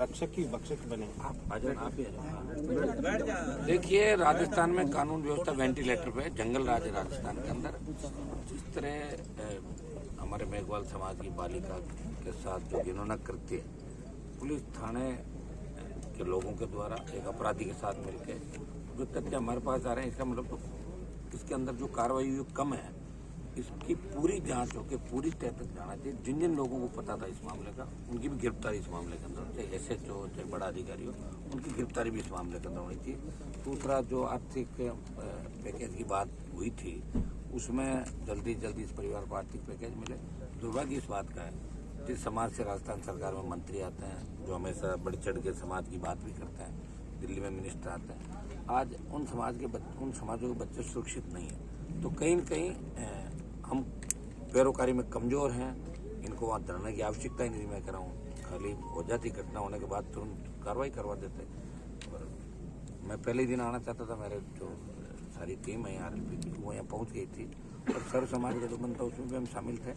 रक्षक की भक्षक बने आप ही देखिए, राजस्थान में कानून व्यवस्था वेंटिलेटर पे, जंगल राज है राजस्थान के अंदर। जिस तरह हमारे मेघवाल समाज की बालिका के साथ जो घिनौना कृत्य पुलिस थाने के लोगों के द्वारा एक अपराधी के साथ मिलकर जो तथ्य हमारे पास आ रहे हैं, इसका मतलब तो इसके अंदर जो कार्रवाई हुई कम है। इसकी पूरी जांच होकर पूरी तह तक जाना चाहिए। जिन जिन लोगों को पता था इस मामले का, उनकी भी गिरफ्तारी इस मामले के अंदर, चाहे SHO हो चाहे बड़ा अधिकारी हो, उनकी गिरफ्तारी भी इस मामले के अंदर होनी थी। दूसरा, जो आर्थिक पैकेज की बात हुई थी, उसमें जल्दी जल्दी इस परिवार को आर्थिक पैकेज मिले। दुर्भाग्य इस बात का है, जिस समाज से राजस्थान सरकार में मंत्री आते हैं, जो हमेशा बढ़ चढ़ के समाज की बात भी करते हैं, दिल्ली में मिनिस्टर आते हैं, आज उन समाजों के बच्चे सुरक्षित नहीं है। तो कहीं न कहीं हम पैरोकारी में कमजोर हैं। इनको वहाँ धरने की आवश्यकता ही नहीं मैं कह रहा हूँ। खाली हो जाती घटना होने के बाद तुरंत कार्रवाई करवा देते। और मैं पहले ही दिन आना चाहता था, मेरे जो सारी टीम है RLP की वो यहाँ पहुँच गई थी, और सर्व समाज का जो बनता उसमें भी हम शामिल थे।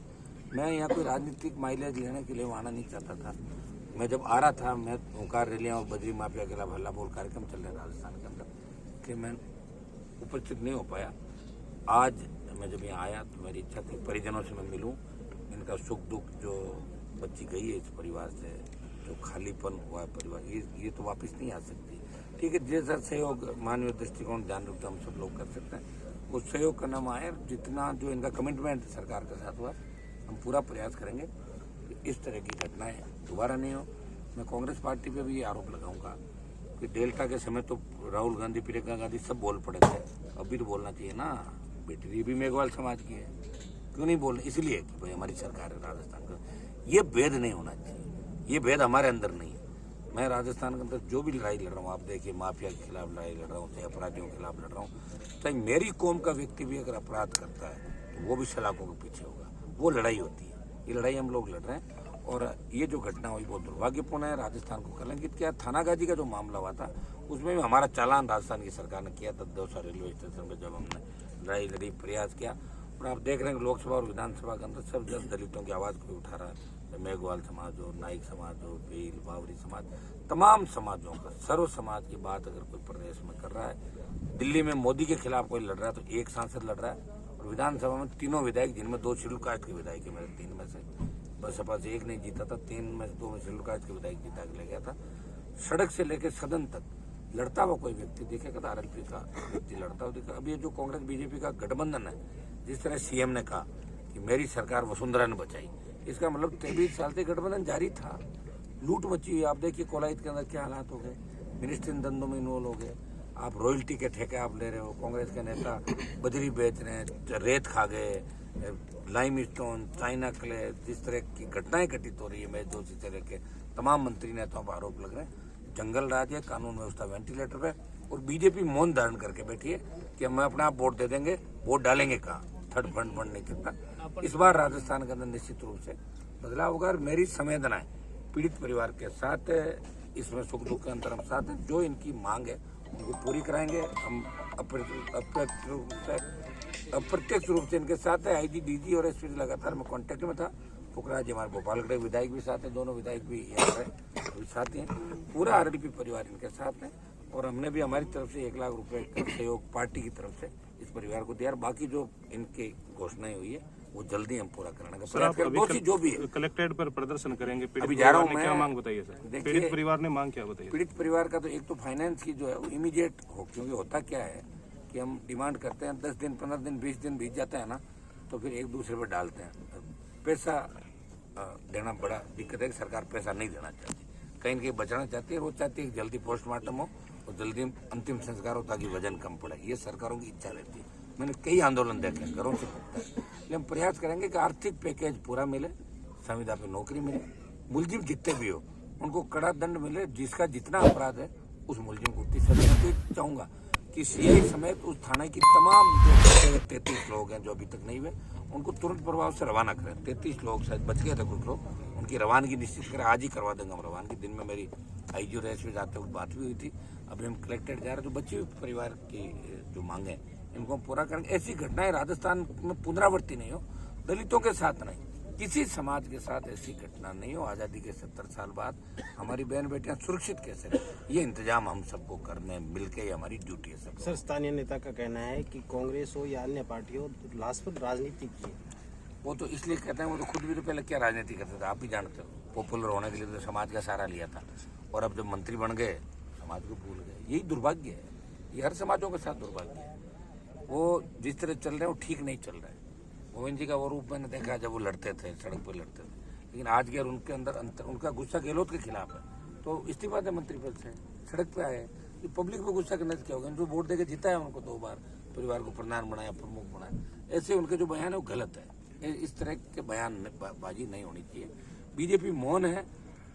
मैं यहाँ कोई राजनीतिक माइलेज लेने के लिए वहाँ आना नहीं चाहता था। मैं जब आ रहा था, मैं ओंकार रैलियाँ और बजरी माफिया के खिलाफ हल्ला बोल कार्यक्रम चल रहे राजस्थान के अंदर, कि मैं उपस्थित नहीं हो पाया। आज मैं जब यहाँ आया तो मेरी इच्छा थी परिजनों से मैं मिलूं, इनका सुख दुख, जो बच्ची गई है इस परिवार से, जो खालीपन हुआ है परिवार, ये तो वापस नहीं आ सकती। ठीक है, जैसा सहयोग मानवीय दृष्टिकोण ध्यान रखते हम सब लोग कर सकते हैं, वो सहयोग करना में आए। जितना जो इनका कमिटमेंट सरकार के साथ हुआ, हम पूरा प्रयास करेंगे कि इस तरह की घटनाएं दोबारा नहीं हो। मैं कांग्रेस पार्टी पे भी आरोप लगाऊंगा कि डेल्टा के समय तो राहुल गांधी, प्रियंका गांधी सब बोल पड़े थे, अभी तो बोलना चाहिए ना। बेटी भी मेघवाल समाज की है, क्यों नहीं बोल? इसलिए कि भाई हमारी सरकार है राजस्थान का। ये भेद नहीं होना चाहिए, ये भेद हमारे अंदर नहीं है। मैं राजस्थान के अंदर जो भी लड़ाई लड़ रहा हूँ, आप देखिए, माफिया के खिलाफ लड़ाई लड़ रहा हूँ, चाहे अपराधियों के खिलाफ लड़ रहा हूँ, चाहे मेरी कौम का व्यक्ति भी अगर अपराध करता है तो वो भी सलाखों के पीछे होगा। वो लड़ाई होती है, ये लड़ाई हम लोग लड़ रहे हैं। और ये जो घटना हुई बहुत दुर्भाग्यपूर्ण है, राजस्थान को कलंकित किया। थानागाजी का जो मामला हुआ था, उसमें भी हमारा चालान राजस्थान की सरकार ने किया था दौसा रेलवे स्टेशन पर, जब हमने लड़ाई लड़ी, प्रयास किया। और आप देख रहे हैं लोकसभा और विधानसभा के अंदर सब जन दलितों की आवाज़ को उठा रहा है। मेघवाल समाज हो, नाइक समाज हो, भील, बावरी समाज, तमाम समाजों का, सर्व समाज की बात अगर कोई प्रदेश में कर रहा है। दिल्ली में मोदी के खिलाफ कोई लड़ रहा है तो एक सांसद लड़ रहा है, और विधानसभा में 3 विधायक, जिनमें 2 शेड्यूल कास्ट के विधायक है, मेरे 3 में से बसपा से 1 नहीं जीता था, 3 में से 2 शेड्यूल कास्ट के विधायक जीता के ले गया था। सड़क से लेकर सदन तक लड़ता हुआ कोई व्यक्ति देखेगा तो RLP का व्यक्ति लड़ता हुआ दिखा। अब ये जो कांग्रेस BJP का गठबंधन है, जिस तरह CM ने कहा कि मेरी सरकार वसुंधरा ने बचाई, इसका मतलब 23 साल से गठबंधन जारी था। लूट मची हुई। आप देखिए कोलायत के अंदर क्या हालात हो गए, मिनिस्टर इन धंधों में इन्वॉल्व हो गए। आप रॉयल्टी के ठेके आप ले रहे हो, कांग्रेस के नेता बजरी बेच रहे हैं, रेत खा गए, लाइम स्टोन, चाइना क्ले, जिस तरह की घटनाएं घटित हो रही है। मैं जोशी से लेके तमाम मंत्री नेताओं पर आरोप लग रहे हैं। जंगल राज है, कानून व्यवस्था वेंटिलेटर पे, और BJP मौन धारण करके बैठी है कि हम अपने आप वोट दे देंगे, वोट डालेंगे कहाँ? थर्ड फंड नहीं करता। इस बार राजस्थान के अंदर निश्चित रूप से बदलाव होगा। मेरी संवेदनाएं पीड़ित परिवार के साथ है, इसमें सुख दुख के अंतर हम साथ हैं। जो इनकी मांग है उनको पूरी कराएंगे। हम अप्रत्यक्ष रूप से इनके साथ है। IG, DG और SP लगातार मैं कांटेक्ट में था। फुकराज हमारे भोपालगढ़ विधायक भी साथ हैं, दोनों विधायक भी यहाँ है, साथ हैं। पूरा RLP परिवार इनके साथ है, और हमने भी हमारी तरफ से 1 लाख रुपए का सहयोग पार्टी की तरफ से इस परिवार को दिया। बाकी जो इनकी घोषणाएं हुई है वो जल्दी हम पूरा कराने का प्रयास करेंगे। जो भी कलेक्ट्रेट पर प्रदर्शन करेंगे। अभी जा रहा हूँ मैं। क्या मांग बताइए सर? पीड़ित परिवार ने मांग क्या बताइए? पीड़ित परिवार का तो एक तो फाइनेंस की जो है वो इमीडिएट हो, क्योंकि होता क्या है कि हम डिमांड करते हैं, 10 दिन, 15 दिन, 20 दिन बीत जाता है ना, तो फिर एक दूसरे पर डालते हैं। पैसा देना बड़ा दिक्कत है कि सरकार पैसा नहीं देना चाहती, कहीं कहीं बचाना चाहती है। वो चाहती है कि जल्दी पोस्टमार्टम हो और जल्दी अंतिम संस्कार हो ताकि वजन कम पड़े। ये सरकारों की इच्छा रहती है। मैंने कई आंदोलन देखे, घरों से पूछता है, लेकिन हम प्रयास करेंगे कि आर्थिक पैकेज पूरा मिले, संविदा पे नौकरी मिले, मुलजिम जितने भी हो उनको कड़ा दंड मिले। जिसका जितना अपराध है उस मुलजिम को उतनी सजा। तो चाहूँगा कि CI समेत उस थाने की तमाम जो 33 लोग हैं जो अभी तक नहीं हुए, उनको तुरंत प्रभाव से रवाना करें। 33 लोग शायद बच गए थे कुछ लोग, उनकी रवानगी निश्चित करें। आज ही करवा देंगे हम रवानगी। दिन में मेरी आईजी रेस में जाते वक्त बात भी हुई थी। अभी हम कलेक्टेड जा रहे हैं। जो बच्चे हुए परिवार की जो मांगे इनको हम पूरा करेंगे। ऐसी घटनाएं राजस्थान में पुनरावृत्ति नहीं हो, दलितों के साथ नहीं, किसी समाज के साथ ऐसी घटना नहीं हो। आज़ादी के 70 साल बाद हमारी बहन बेटियां सुरक्षित कैसे रहे, ये इंतजाम हम सबको करने मिलके, ये हमारी ड्यूटी है सब। सर, स्थानीय नेता का कहना है कि कांग्रेस हो या अन्य पार्टी हो, लास्ट पर राजनीति की है। वो तो इसलिए कहते हैं, वो तो खुद भी तो पहले क्या राजनीति करते थे, आप भी जानते हो। पॉपुलर होने के लिए तो समाज का सहारा लिया था, और अब जब मंत्री बन गए समाज को भूल गए। यही दुर्भाग्य है, ये हर समाजों के साथ दुर्भाग्य है। वो जिस तरह चल रहे हैं वो ठीक नहीं चल रहा है। गोविंद जी का वो रूप मैंने देखा जब वो लड़ते थे, सड़क पर लड़ते थे, लेकिन आज के उनके अंदर अंतर, उनका गुस्सा गहलोत के खिलाफ है, तो इस्तीफा दे मंत्री पद से, सड़क पे आए। ये पब्लिक पे गुस्सा करने से क्या होगा? जो वोट देके जिताया उनको 2 बार, परिवार को प्रधान बनाया, प्रमुख बनाया, ऐसे उनके जो बयान है वो गलत है। इस तरह के बयान बाजी नहीं होनी चाहिए। बीजेपी मौन है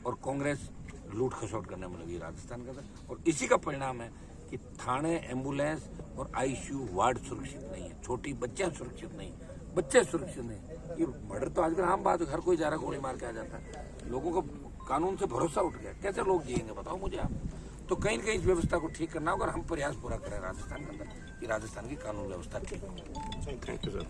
और कांग्रेस लूट खसोट करने में लगी राजस्थान के अंदर, और इसी का परिणाम है कि थाने, एम्बुलेंस और आईसीयू वार्ड सुरक्षित नहीं है, छोटी बच्चियां सुरक्षित नहीं, बच्चे सुरक्षित नहीं। ये मर्डर तो आजकल आम बात है, हर कोई जा रहा गोली मार के आ जाता है। लोगों को कानून से भरोसा उठ गया, कैसे लोग जिएंगे बताओ मुझे आप? तो कहीं न कहीं इस व्यवस्था को ठीक करना होगा, और हम प्रयास पूरा करें राजस्थान के अंदर कि राजस्थान की कानून व्यवस्था ठीक हो। Thank you sir.